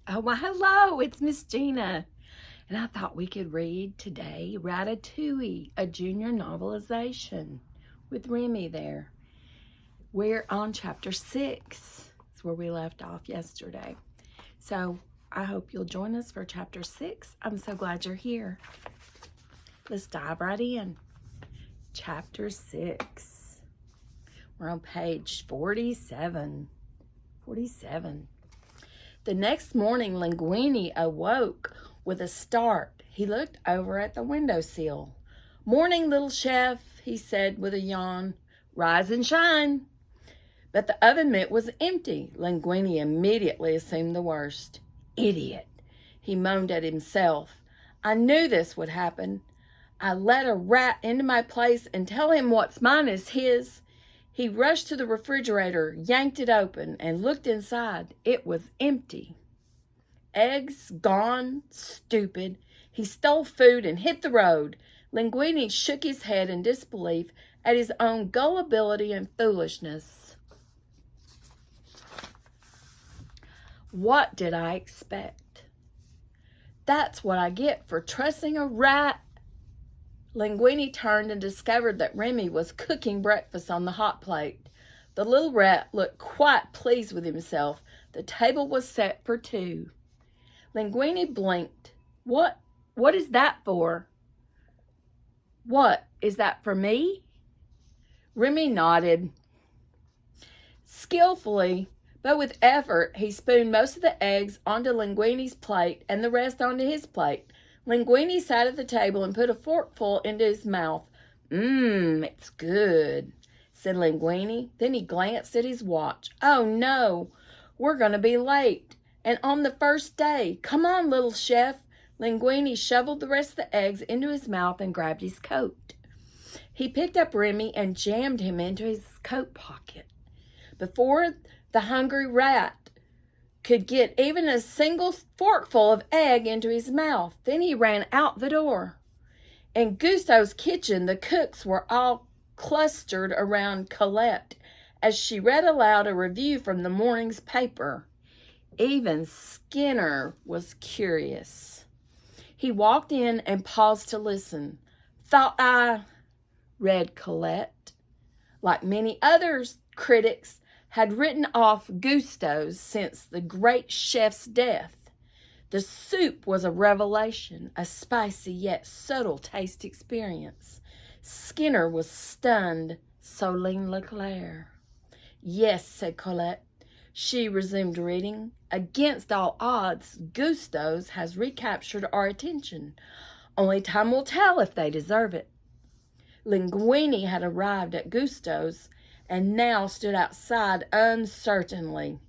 Oh, well, hello, it's Miss Gina. And I thought we could read today Ratatouille, a junior novelization with Remy there. We're on chapter 6. It's where we left off yesterday. So I hope you'll join us for chapter 6. I'm so glad you're here. Let's dive right in. Chapter 6. We're on page 47. 47. The next morning, Linguini awoke with a start. He looked over at the windowsill. "Morning, little chef," he said with a yawn. "Rise and shine." But the oven mitt was empty. Linguini immediately assumed the worst. "Idiot," he moaned at himself. "I knew this would happen. I let a rat into my place and tell him what's mine is his." He rushed to the refrigerator, yanked it open, and looked inside. It was empty. Eggs gone. Stupid. He stole food and hit the road. Linguini shook his head in disbelief at his own gullibility and foolishness. What did I expect? That's what I get for trusting a rat. Linguini turned and discovered that Remy was cooking breakfast on the hot plate. The little rat looked quite pleased with himself. The table was set for 2. Linguini blinked. What is that for?" "What, is that for me?" Remy nodded. Skillfully, but with effort, he spooned most of the eggs onto Linguini's plate and the rest onto his plate. Linguini sat at the table and put a forkful into his mouth. It's good," said Linguini. Then he glanced at his watch. "Oh, no, we're going to be late. And on the first day. Come on, little chef." Linguini shoveled the rest of the eggs into his mouth and grabbed his coat. He picked up Remy and jammed him into his coat pocket. Before the hungry rat could get even a single forkful of egg into his mouth, then he ran out the door. In Gusteau's kitchen, the cooks were all clustered around Colette as she read aloud a review from the morning's paper. Even Skinner was curious. He walked in and paused to listen. "Thought I," read Colette. Like many other critics, had written off Gusteau's since the great chef's death. The soup was a revelation, a spicy yet subtle taste experience. Skinner was stunned, Soline Leclerc. "Yes," said Colette. She resumed reading. "Against all odds, Gusteau's has recaptured our attention. Only time will tell if they deserve it." Linguini had arrived at Gusteau's and now stood outside uncertainly.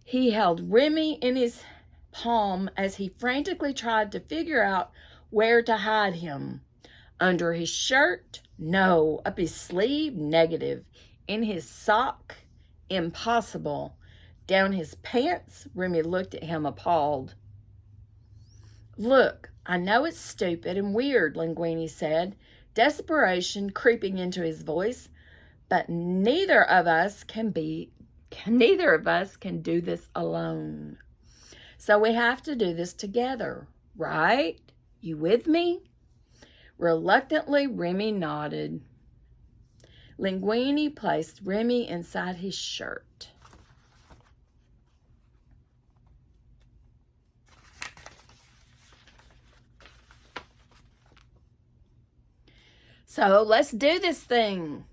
He held Remy in his palm as he frantically tried to figure out where to hide him. Under his shirt? No. Up his sleeve? Negative. In his sock? Impossible. Down his pants? Remy looked at him appalled. "Look, I know it's stupid and weird," Linguini said, desperation creeping into his voice, "but neither of us can do this alone. So we have to do this together, right? You with me?" Reluctantly, Remy nodded. Linguini placed Remy inside his shirt. "So let's do this thing,"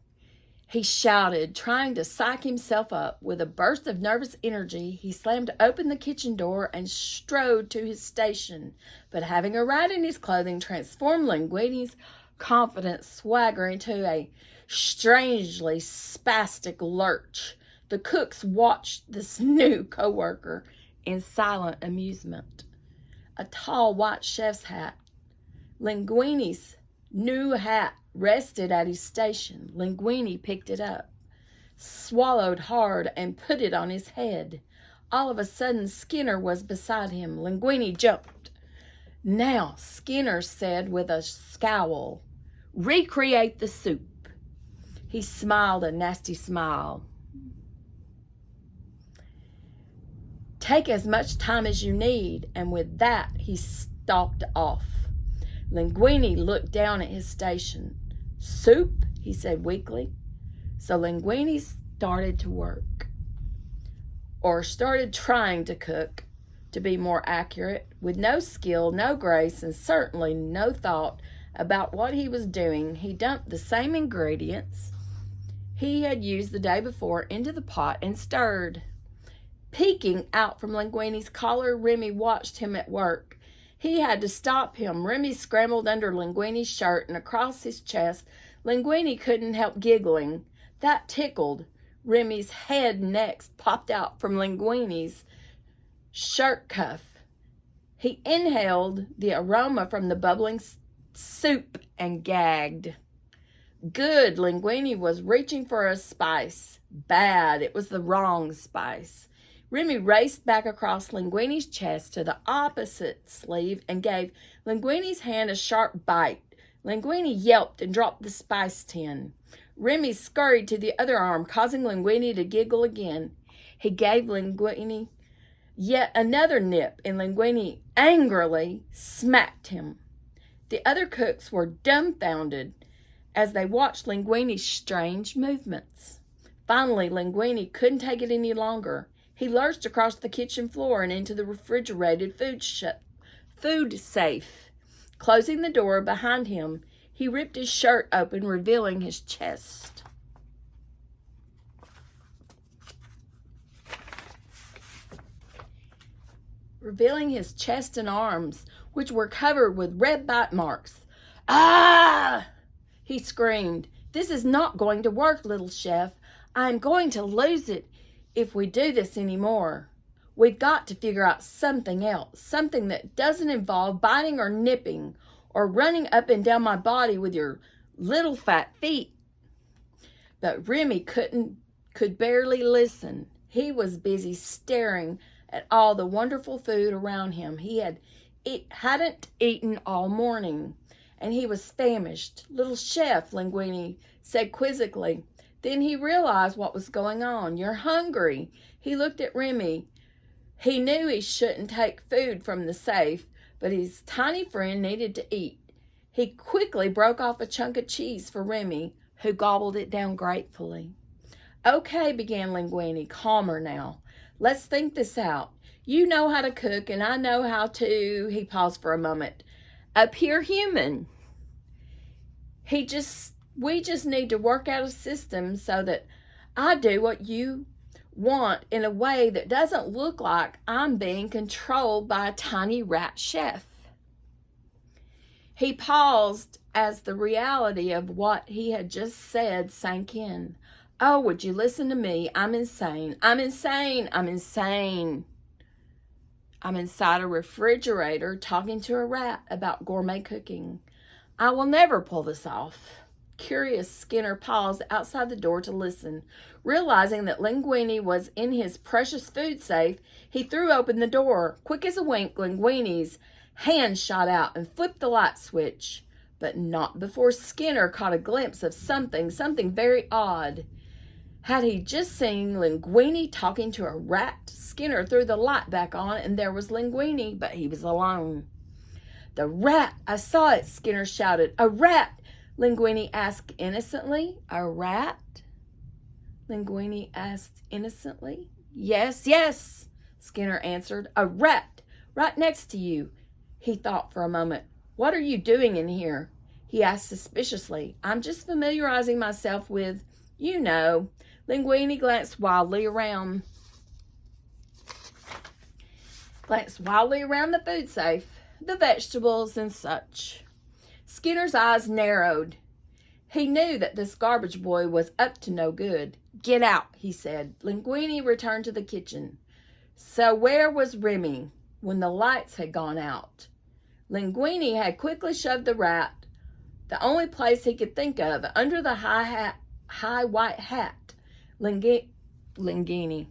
he shouted, trying to psych himself up. With a burst of nervous energy, he slammed open the kitchen door and strode to his station. But having a rat in his clothing transformed Linguini's confident swagger into a strangely spastic lurch. The cooks watched this new co-worker in silent amusement. A tall white chef's hat. Linguini's new hat rested at his station. Linguini picked it up, swallowed hard, and put it on his head. All of a sudden, Skinner was beside him. Linguini jumped. "Now," Skinner said with a scowl, "recreate the soup." He smiled a nasty smile. Take as much time as you need. And with that, he stalked off. Linguini looked down at his station. Soup, he said weakly. So Linguini started to work. Or started trying to cook, to be more accurate, with no skill, no grace, and certainly no thought about what he was doing. He dumped the same ingredients he had used the day before into the pot and stirred. Peeking out from Linguini's collar, Remy watched him at work. He had to stop him. Remy scrambled under Linguini's shirt and across his chest. Linguini couldn't help giggling. That tickled. Remy's head next popped out from Linguini's shirt cuff. He inhaled the aroma from the bubbling soup and gagged. Good. Linguini was reaching for a spice. Bad. It was the wrong spice. Remy raced back across Linguini's chest to the opposite sleeve and gave Linguini's hand a sharp bite. Linguini yelped and dropped the spice tin. Remy scurried to the other arm, causing Linguini to giggle again. He gave Linguini yet another nip, and Linguini angrily smacked him. The other cooks were dumbfounded as they watched Linguini's strange movements. Finally, Linguini couldn't take it any longer. He lurched across the kitchen floor and into the refrigerated food safe. Closing the door behind him, he ripped his shirt open, revealing his chest. Revealing his chest and arms, which were covered with red bite marks. Ah! He screamed. This is not going to work, little chef. I'm going to lose it if we do this anymore. We've got to figure out something else, something that doesn't involve biting or nipping or running up and down my body with your little fat feet. But Remy could barely listen. He was busy staring at all the wonderful food around him. He hadn't eaten all morning, and he was famished. Little chef, Linguini said quizzically. Then he realized what was going on. You're hungry. He looked at Remy. He knew he shouldn't take food from the safe, but his tiny friend needed to eat. He quickly broke off a chunk of cheese for Remy, who gobbled it down gratefully. Okay, began Linguini, calmer now. Let's think this out. You know how to cook, and I know how to, he paused for a moment, appear human. We just need to work out a system so that I do what you want in a way that doesn't look like I'm being controlled by a tiny rat chef. He paused as the reality of what he had just said sank in. Oh, would you listen to me? I'm insane. I'm insane. I'm insane. I'm inside a refrigerator talking to a rat about gourmet cooking. I will never pull this off. Curious, Skinner paused outside the door to listen. Realizing that Linguini was in his precious food safe, he threw open the door. Quick as a wink, Linguini's hand shot out and flipped the light switch. But not before Skinner caught a glimpse of something very odd. Had he just seen Linguini talking to a rat? Skinner threw the light back on, and there was Linguini, but he was alone. The rat! I saw it, Skinner shouted. A rat! Linguini asked innocently. A rat? Linguini asked innocently. Yes, yes, Skinner answered. A rat! Right next to you. He thought for a moment. What are you doing in here? He asked suspiciously. I'm just familiarizing myself with, you know. Linguini glanced wildly around the food safe, the vegetables and such. Skinner's eyes narrowed. He knew that this garbage boy was up to no good. Get out, he said. Linguini returned to the kitchen. So where was Remy when the lights had gone out? Linguini had quickly shoved the rat, the only place he could think of, under the high white hat. Linguini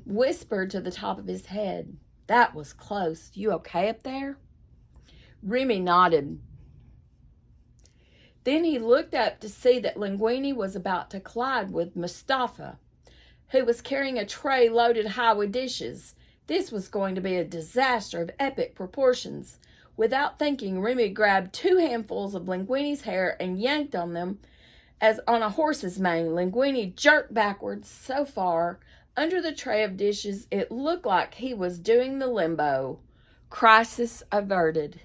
whispered to the top of his head. That was close. You okay up there? Remy nodded. Then he looked up to see that Linguini was about to collide with Mustafa, who was carrying a tray loaded high with dishes. This was going to be a disaster of epic proportions. Without thinking, Remy grabbed 2 handfuls of Linguini's hair and yanked on them as on a horse's mane. Linguini jerked backwards so far under the tray of dishes it looked like he was doing the limbo. Crisis averted.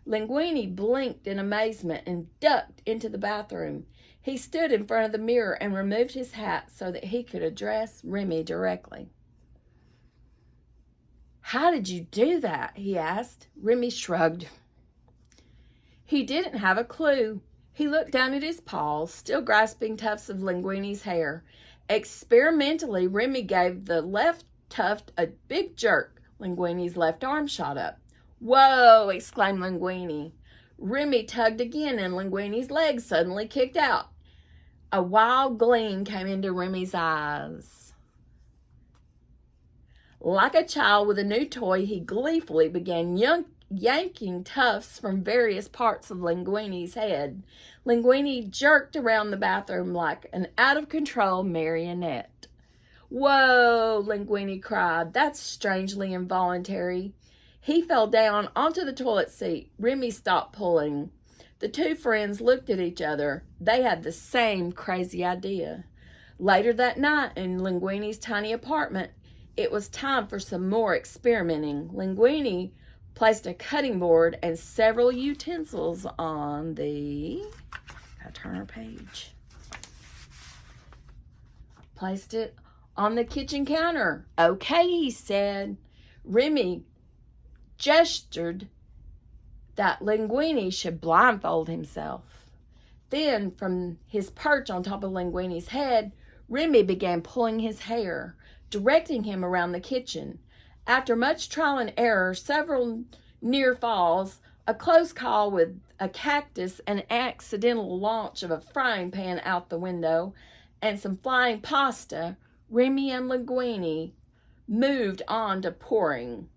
Linguini blinked in amazement and ducked into the bathroom. He stood in front of the mirror and removed his hat so that he could address Remy directly. "How did you do that?" he asked. Remy shrugged. He didn't have a clue. He looked down at his paws, still grasping tufts of Linguini's hair. Experimentally, Remy gave the left tuft a big jerk. Linguini's left arm shot up. "Whoa!" exclaimed Linguini. Remy tugged again, and Linguini's legs suddenly kicked out. A wild gleam came into Remy's eyes. Like a child with a new toy, he gleefully began yanking tufts from various parts of Linguini's head. Linguini jerked around the bathroom like an out-of-control marionette. "Whoa!" Linguini cried. "That's strangely involuntary." He fell down onto the toilet seat. Remy stopped pulling. The 2 friends looked at each other. They had the same crazy idea. Later that night in Linguini's tiny apartment, it was time for some more experimenting. Linguini placed a cutting board and several utensils on the... Gotta turn our page. Placed it on the kitchen counter. "Okay," he said. Remy gestured that Linguini should blindfold himself. Then, from his perch on top of Linguini's head, Remy began pulling his hair, directing him around the kitchen. After much trial and error, several near falls, a close call with a cactus, an accidental launch of a frying pan out the window, and some flying pasta, Remy and Linguini moved on to pouring.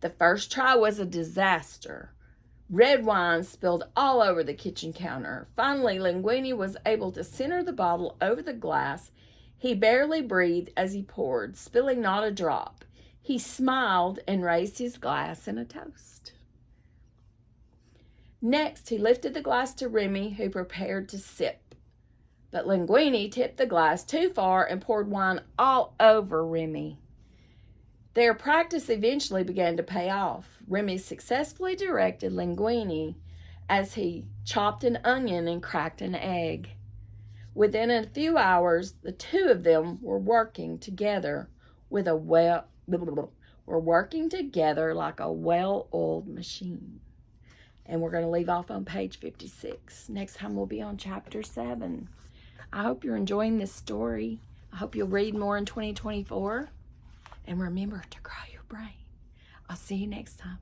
The first try was a disaster. Red wine spilled all over the kitchen counter. Finally, Linguini was able to center the bottle over the glass. He barely breathed as he poured, spilling not a drop. He smiled and raised his glass in a toast. Next, he lifted the glass to Remy, who prepared to sip. But Linguini tipped the glass too far and poured wine all over Remy. Their practice eventually began to pay off. Remy successfully directed Linguini as he chopped an onion and cracked an egg. Within a few hours, the 2 of them were working together like a well-oiled machine. And we're going to leave off on page 56. Next time we'll be on chapter 7. I hope you're enjoying this story. I hope you'll read more in 2024. And remember to grow your brain. I'll see you next time.